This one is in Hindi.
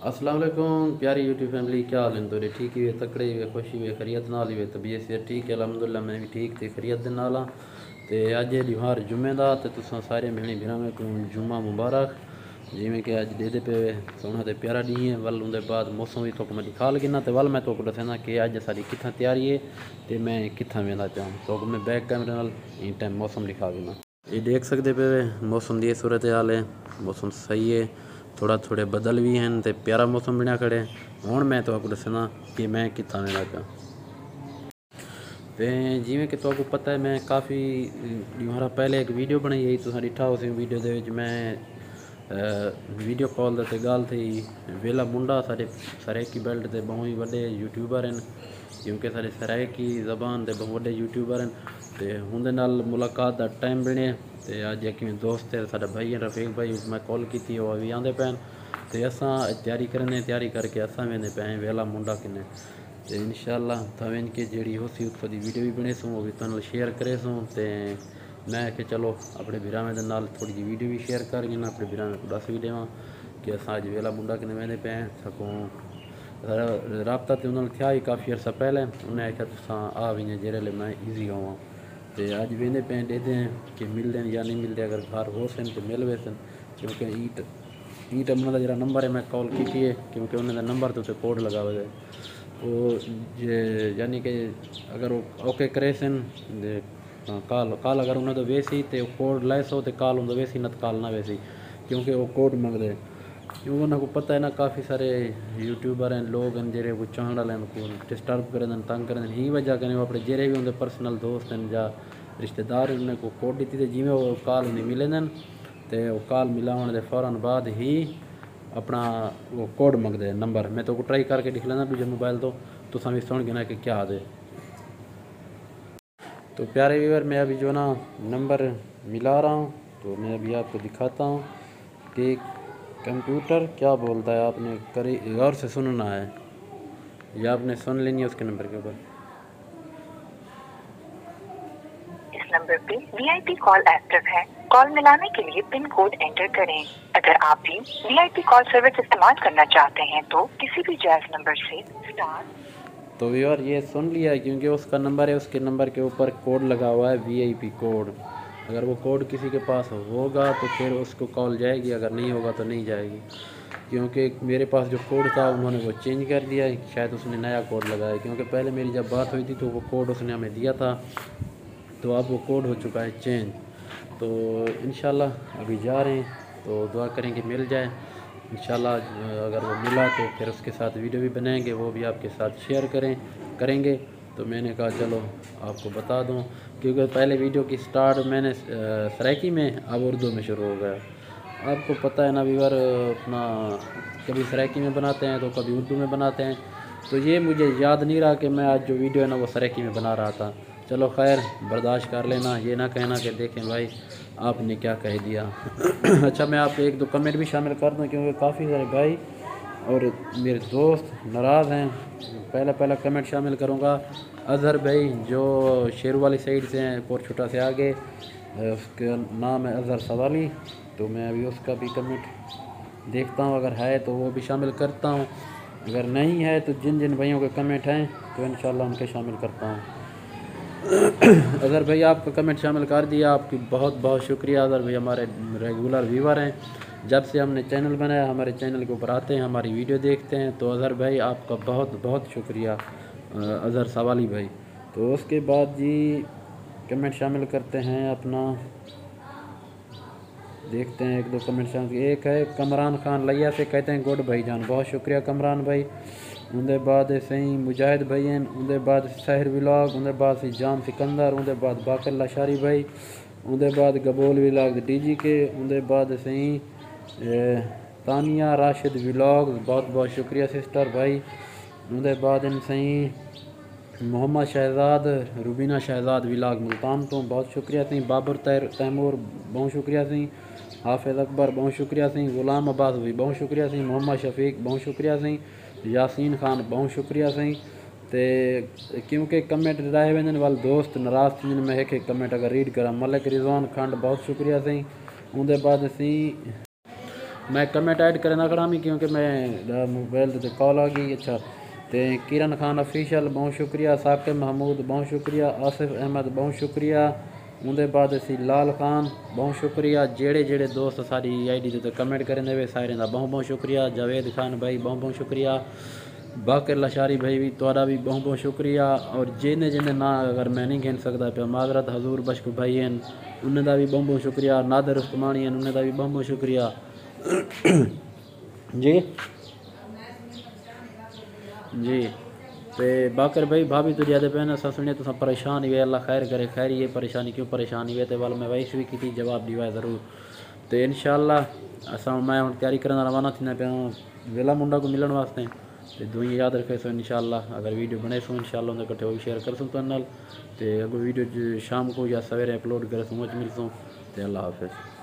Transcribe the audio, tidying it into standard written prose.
अस्सलाम वालेकुम प्यारी यूट्यूब फैमिली, क्या हाल है तुरे? ठीक ही वे, तकड़े ही वे, खुशी वे, खरीत नाल ही वे, तबीयत से ठीक है अलहमदुलिल्लाह। मैं भी ठीक ते खरीत दे नाल हाँ। ते अज है त्योहार जुम्मे का, तो तुसां सारे भैणी भरावां को जुम्मा मुबारक। जिमें कि अज दे पे सोहना तो प्यारा डी है। वल उनके बाद मौसम भी तोक मैं दिखा लगिना, तो वल मैं तोक दसना कि अज सारी कित्थां तैयारी है तो मैं कित्थां वेंदा पिया। तोक मैं बैक कैमरे नाल इन टाइम मौसम दिखा देना। ये देख सकते पे मौसम की सूरत हाल है। मौसम सही है, थोड़ा थोड़े बदल भी हैं तो प्यारा मौसम बनया खड़े। हूँ मैं तो आपको दसना कि मैं कित्थां वेंदा पिया। ते जिमें कि तुहानू पता है, मैं काफ़ी दिहारा पहले एक वीडियो बनाई है, तुसां डिठा उस वीडियो दे विच मैं वीडियो कॉल ते गल थी वेला मुंडा सारे सराइकी बेल्ट के बहुत ही वड्डे यूट्यूबर हैं, क्योंकि सारे सराइकी जबान के बहुत वड्डे यूट्यूबर हैं। तो उनके नाल मुलाकात का टाइम बने तो अज एक दोस्त है साडा भाई है रफीक भाई, मैं कॉल की वो अभी आते पैन। तो असां तैयारी करने, तैयारी करके असां वेंदे पे वेला मुंडा किन्ने। तो इंशाअल्लाह तवें के जी होसी उत्थों की वीडियो भी बने सूँ, वो भी तुहानू शेयर करे सूँ। तो मैं आखे चलो अपने बिरावें दे नाल थोड़ी जी वीडियो भी शेयर कर गिना, अपने बिरावें को दस भी देवां कि असां अज वेला मुंडा किन्ने वेंदे पे सकूँ। रबता तो उन्होंने थिया ही काफ़ी अर्सा पहले, उन्हें आख्या तुसां आ वञे जेरे मैं ईजी होवां। तो अज वेंदे पे देते हैं कि मिलते हैं या नहीं मिलते, अगर घर हो सन तो मिल वे सन, क्योंकि ईट अपना जरा नंबर है मैं कॉल की है, क्योंकि उन्होंने नंबर तो कोड लगा हुआ है वो यानी कि अगर वो ओके करे सन काल अगर उन्हें तो वैसी तो कोड लाए सो तो काल उन्हें वैसी न काल ना वैसी, क्योंकि वो कोड मंगते। क्योंकि उन्हें पता है ना काफ़ी सारे यूट्यूबर हैं, लोग हैं जेरे वो चाहने वाले को डिस्टर्ब करें तंग करें, ही वजह करें वो अपने जेरे भी उनके पर्सनल दोस्त हैं या रिश्तेदार उन्हें को कोड दी थी, जिमें वो कॉल उन्हें मिले तो वो कॉल मिलाने के फौरन बाद ही अपना वो कोड मंगते हैं नंबर। मैं तो को ट्राई करके दिख लेना दूजे मोबाइल तो समझ सुन गिना कि क्या दे। तो प्यारे व्यूअर मैं अभी जो ना नंबर मिला रहा हूँ, तो मैं अभी आपको दिखाता हूँ कि कंप्यूटर क्या बोलता है। आपने करी गौर से सुनना है या आपने सुन लेनी है उसके नंबर के ऊपर। इस नंबर पे वीआईपी कॉल एक्टिव है, कॉल मिलाने के लिए पिन कोड एंटर करें। अगर आप भी वीआईपी कॉल सर्विस इस्तेमाल करना चाहते हैं तो किसी भी जायज नंबर से स्टार। तो व्यूअर ये सुन लिया है, क्योंकि उसका नंबर है, उसके नंबर के ऊपर कोड लगा हुआ है वीआईपी कोड। अगर वो कोड किसी के पास होगा तो फिर उसको कॉल जाएगी, अगर नहीं होगा तो नहीं जाएगी। क्योंकि मेरे पास जो कोड था उन्होंने वो चेंज कर दिया है, शायद उसने नया कोड लगाया, क्योंकि पहले मेरी जब बात हुई थी तो वो कोड उसने हमें दिया था, तो अब वो कोड हो चुका है चेंज। तो इंशाल्लाह अभी जा रहे हैं, तो दुआ करें कि मिल जाए इंशाल्लाह। अगर वो मिला तो फिर उसके साथ वीडियो भी बनाएंगे, वो भी आपके साथ शेयर करेंगे। तो मैंने कहा चलो आपको बता दूं, क्योंकि पहले वीडियो की स्टार्ट मैंने सराइकी में, अब उर्दू में शुरू हो गया। आपको पता है ना व्यूअर, अपना कभी सराइकी में बनाते हैं तो कभी उर्दू में बनाते हैं, तो ये मुझे याद नहीं रहा कि मैं आज जो वीडियो है ना वो सराइकी में बना रहा था। चलो खैर बर्दाश्त कर लेना, ये ना कहना कि देखें भाई आपने क्या कह दिया। अच्छा मैं आपको एक दो कमेंट भी शामिल कर दूं, क्योंकि काफ़ी सारे भाई और मेरे दोस्त नाराज़ हैं। पहला कमेंट शामिल करूंगा अज़हर भाई, जो शेरू वाली साइड से हैं, और छोटा से आगे उसका नाम है अज़हर सवाली। तो मैं अभी उसका भी कमेंट देखता हूँ, अगर है तो वो भी शामिल करता हूँ, अगर नहीं है तो जिन जिन भाइयों के कमेंट हैं तो इंशाल्लाह उनके शामिल करता हूँ। अज़हर भाई आपका कमेंट शामिल कर दिया, आपकी बहुत बहुत शुक्रिया। अज़हर भाई हमारे रेगुलर व्यूवर हैं, जब से हमने चैनल बनाया हमारे चैनल के ऊपर आते हैं, हमारी वीडियो देखते हैं। तो अज़हर भाई आपका बहुत बहुत शुक्रिया अज़हर सवाली भाई। तो उसके बाद जी कमेंट शामिल करते हैं अपना, देखते हैं एक दो कमेंट शामिल। एक है कमरान खान लिया से, कहते हैं गुड भाईजान, बहुत शुक्रिया कमरान भाई। उनके बाद सही मुजाहिद भाई हैं, उनके बाद शहर विलाग, उनके बाद से जाम सिकंदर, उनके बाद बाकर लाशारी भाई, उनके बाद गबोल विलाग DG के, उनके बाद सही तानिया राशिद विलाग, बहुत बहुत शुक्रिया सिस्टर भाई। उनके बाद इन सही मोहम्मद शहजाद रुबीना शहजाद विलाग मुल्तान तो बहुत शुक्रिया सी। बाबर तैमूर बहुत शुक्रिया सी। हाफिज़ अकबर बहुत शुक्रिया सी। गुलाम अब्बास भी बहुत शुक्रिया सी। मोहम्मद शफीक बहुत शुक्रिया सी। यासीन खान बहुत शुक्रिया सी। तो क्योंकि कमेंट रहे वन वाल दोस्त नाराज़ थी, मैं एक कमेंट अगर रीड करा। मलिक रिजवान खंड बहुत शुक्रिया सी। उनके बाद सी मैं कमेंट ऐड करना खड़ा मैं क्योंकि मैं मोबाइल ते कॉल आ गई। अच्छा तो किरण खान ऑफिशियल बहुत शुक्रिया, साकिब महमूद बहुत शुक्रिया, आसिफ अहमद बहुत शुक्रिया, उनके बाद असी लाल खान बहुत शुक्रिया, जेड़े जेड़े दोस्त सारी आईडी ते कमेंट करने वे सारे का बहुत बहुत शुक्रिया, जावेद खान भाई बहुत बहुत शुक्रिया, बाकर लशारी भाई भी तुहारा भी बहुत बहुत शुक्रिया, और जिन्हें जिन्हें ना अगर मैं नहीं गिन सकता पे माजरत, हजूर बश्क भाई हैं उन्हें भी बहुत बहुत शुक्रिया, नादर उस्मानी हैं उन्हें भी बहुत बहुत शुक्रिया जी जी। तो बाकर भाई भाभी तो ज्यादा पैन असा सुनिए तो परेशान हुए, अल्लाह खैर करे, खैर ये परेशानी क्यों परेशानी हुए तो वाल मैं वैस भी की जवाब दिवा ज़रूर। तो इंशाअल्लाह असा मैं हम तैयारी करना रवाना थी पे वेला मुंडा को मिलने वास्ते। तो दुई याद रखे सो इंशाअल्लाह अगर वीडियो बने सो इंशाअल्लाह उनके कट्ठे वो शेयर कर सूँ तो नाल। तो अगर वीडियो शाम को या सवेरे अपलोड करे सो मुझ मिल सूँ। तो अल्लाह हाफिज़।